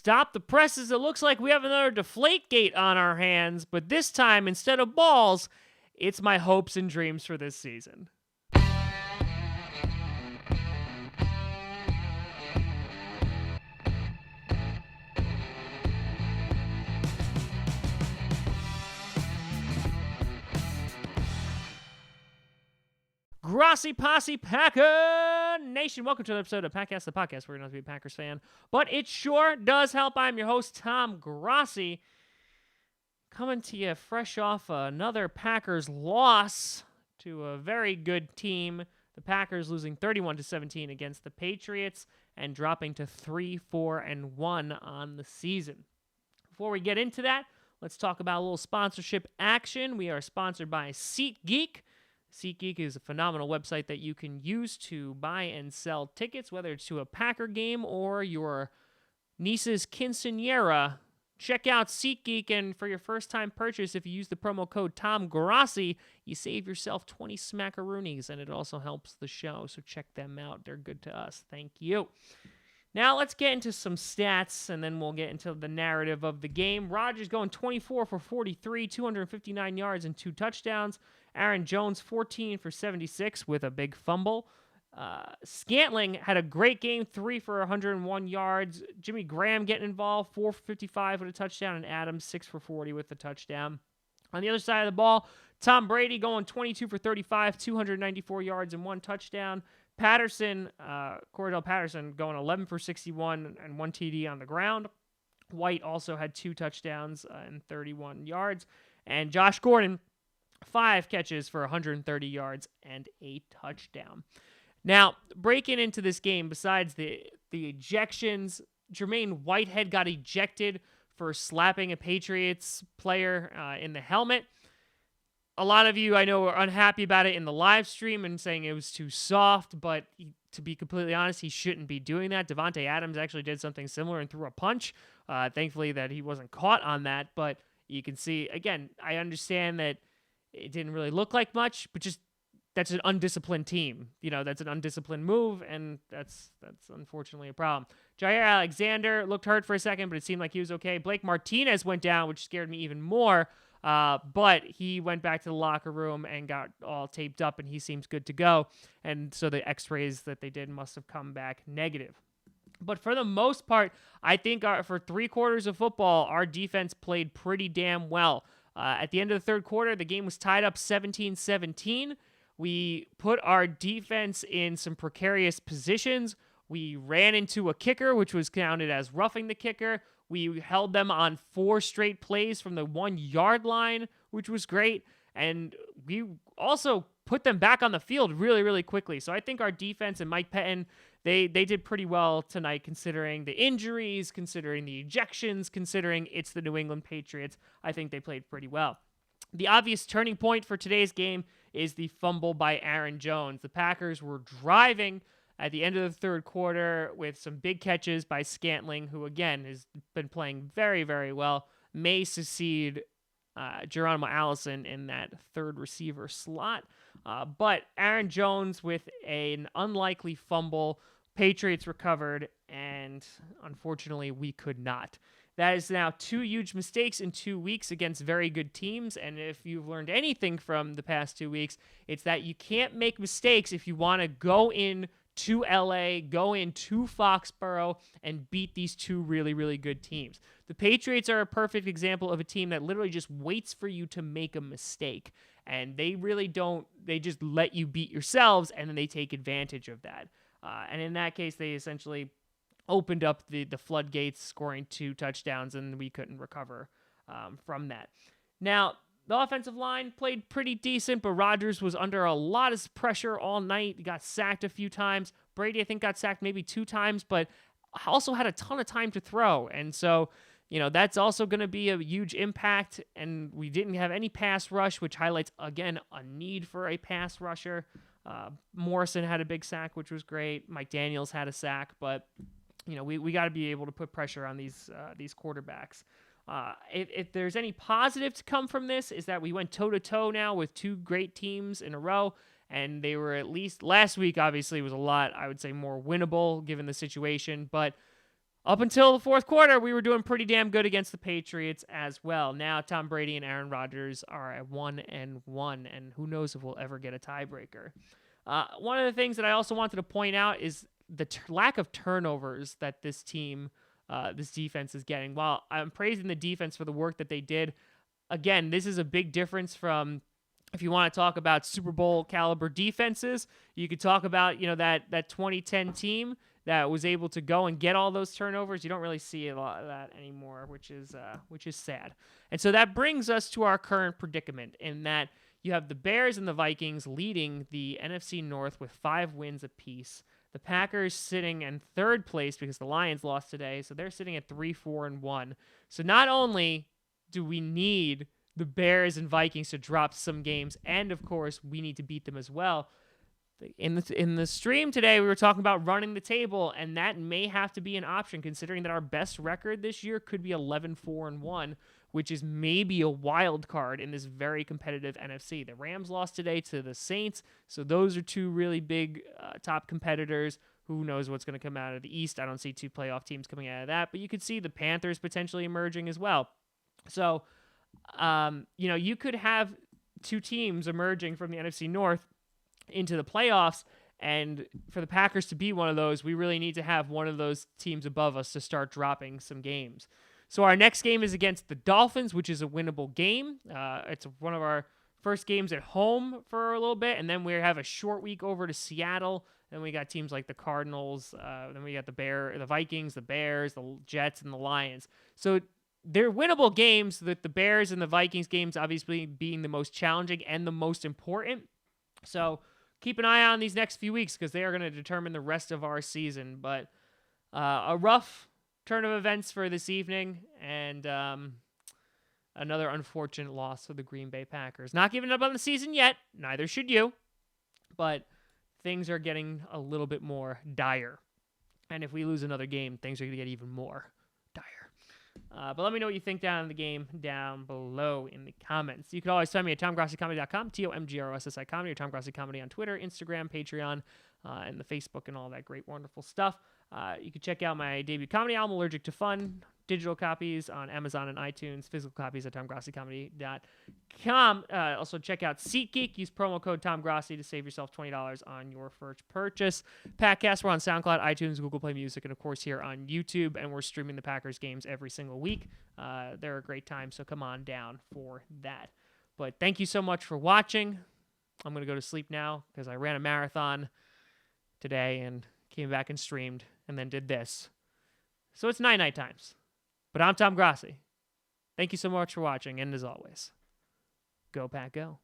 Stop the presses. It looks like we have another Deflategate on our hands, but this time, instead of balls, it's my hopes and dreams for this season. Grossi Posse Packer Nation. Welcome to another episode of Packcast, the podcast where you're not to be a Packers fan, but it sure does help. I'm your host, Tom Grossi, coming to you fresh off another Packers loss to a very good team. The Packers losing 31-17 against the Patriots and dropping to 3-4-1 on the season. Before we get into that, let's talk about a little sponsorship action. We are sponsored by SeatGeek. SeatGeek is a phenomenal website that you can use to buy and sell tickets, whether it's to a Packer game or your niece's quinceañera. Check out SeatGeek, and for your first-time purchase, if you use the promo code TomGrossi, you save yourself 20 smackaroonies, and it also helps the show, so check them out. They're good to us. Thank you. Now, let's get into some stats, and then we'll get into the narrative of the game. Rodgers going 24 for 43, 259 yards and 2 touchdowns. Aaron Jones, 14 for 76 with a big fumble. Scantling had a great game, 3 for 101 yards. Jimmy Graham getting involved, 4 for 55 with a touchdown, and Adams, 6 for 40 with a touchdown. On the other side of the ball, Tom Brady going 22 for 35, 294 yards and 1 touchdown. Cordell Patterson going 11 for 61 and 1 TD on the ground. White also had 2 touchdowns and 31 yards. And Josh Gordon, 5 catches for 130 yards and a touchdown. Now, breaking into this game, besides the ejections, Jermaine Whitehead got ejected for slapping a Patriots player in the helmet. A lot of you, I know, are unhappy about it in the live stream and saying it was too soft, but to be completely honest, he shouldn't be doing that. Davante Adams actually did something similar and threw a punch. Thankfully that he wasn't caught on that, but you can see, again, I understand that it didn't really look like much, but just that's an undisciplined team. You know, that's an undisciplined move, and that's unfortunately a problem. Jair Alexander looked hurt for a second, but it seemed like he was okay. Blake Martinez went down, which scared me even more. But he went back to the locker room and got all taped up, and he seems good to go. And so the x-rays that they did must have come back negative. But for the most part, I think for 3 quarters of football, our defense played pretty damn well. At the end of the third quarter, the game was tied up 17-17. We put our defense in some precarious positions. We ran into a kicker, which was counted as roughing the kicker. We held them on 4 straight plays from the 1-yard line, which was great. And we also put them back on the field really, really quickly. So I think our defense and Mike Pettin, they did pretty well tonight, considering the injuries, considering the ejections, considering it's the New England Patriots. I think they played pretty well. The obvious turning point for today's game is the fumble by Aaron Jones. The Packers were driving at the end of the third quarter with some big catches by Scantling, who, again, has been playing very, very well, may succeed Geronimo Allison in that third receiver slot. But Aaron Jones with an unlikely fumble. Patriots recovered, and unfortunately, we could not. That is now 2 huge mistakes in 2 weeks against very good teams, and if you've learned anything from the past 2 weeks, it's that you can't make mistakes if you want to go in to LA, go into Foxborough, and beat these 2 really, really good teams. The Patriots are a perfect example of a team that literally just waits for you to make a mistake, and they really don't. They just let you beat yourselves, and then they take advantage of that. And in that case, they essentially opened up the floodgates, scoring 2 touchdowns, and we couldn't recover from that. Now, the offensive line played pretty decent, but Rodgers was under a lot of pressure all night. He got sacked a few times. Brady, I think, got sacked maybe 2 times, but also had a ton of time to throw. And so, that's also going to be a huge impact. And we didn't have any pass rush, which highlights, again, a need for a pass rusher. Morrison had a big sack, which was great. Mike Daniels had a sack, but we got to be able to put pressure on these quarterbacks. If there's any positive to come from this, is that we went toe-to-toe now with 2 great teams in a row, and they were, at least last week, obviously, was a lot, I would say, more winnable given the situation, but Up until the fourth quarter, we were doing pretty damn good against the Patriots as well. Now Tom Brady and Aaron Rodgers are at 1-1, and who knows if we'll ever get a tiebreaker. One of the things that I also wanted to point out is the lack of turnovers that this team, this defense is getting. While I'm praising the defense for the work that they did, again, this is a big difference from, if you want to talk about Super Bowl caliber defenses, you could talk about, that 2010 team that was able to go and get all those turnovers. You don't really see a lot of that anymore, which is sad. And so that brings us to our current predicament, in that you have the Bears and the Vikings leading the NFC North with 5 wins apiece. The Packers sitting in third place because the Lions lost today, so they're sitting at 3-4-1. So not only do we need the Bears and Vikings to drop some games, and of course we need to beat them as well. In the stream today, we were talking about running the table, and that may have to be an option, considering that our best record this year could be 11-4-1, which is maybe a wild card in this very competitive NFC. The Rams lost today to the Saints, so those are 2 really big top competitors. Who knows what's going to come out of the East? I don't see 2 playoff teams coming out of that, but you could see the Panthers potentially emerging as well. So, you could have 2 teams emerging from the NFC North into the playoffs, and for the Packers to be one of those, we really need to have one of those teams above us to start dropping some games. So our next game is against the Dolphins, which is a winnable game. It's one of our first games at home for a little bit, and then we have a short week over to Seattle. Then we got teams like the Cardinals. Then we got the Vikings, the Bears, the Jets, and the Lions. So they're winnable games, with the Bears and the Vikings games obviously being the most challenging and the most important. So keep an eye on these next few weeks, because they are going to determine the rest of our season. But a rough turn of events for this evening, and another unfortunate loss for the Green Bay Packers. Not giving up on the season yet, neither should you, but things are getting a little bit more dire. And if we lose another game, things are going to get even more dire. But let me know what you think down in the game down below in the comments. You can always find me at TomGrossiComedy.com, TomGrossI Comedy, or Tom Grossi Comedy on Twitter, Instagram, Patreon, and the Facebook, and all that great, wonderful stuff. You can check out my debut comedy album, Allergic to Fun, digital copies on Amazon and iTunes, physical copies at TomGrossiComedy.com. Also check out SeatGeek. Use promo code TomGrossi to save yourself $20 on your first purchase. Packcast, we're on SoundCloud, iTunes, Google Play Music, and of course here on YouTube, and we're streaming the Packers games every single week. They're a great time, so come on down for that. But thank you so much for watching. I'm going to go to sleep now because I ran a marathon today and came back and streamed and then did this. So it's night times. But I'm Tom Grossi. Thank you so much for watching, and as always, go Pack Go.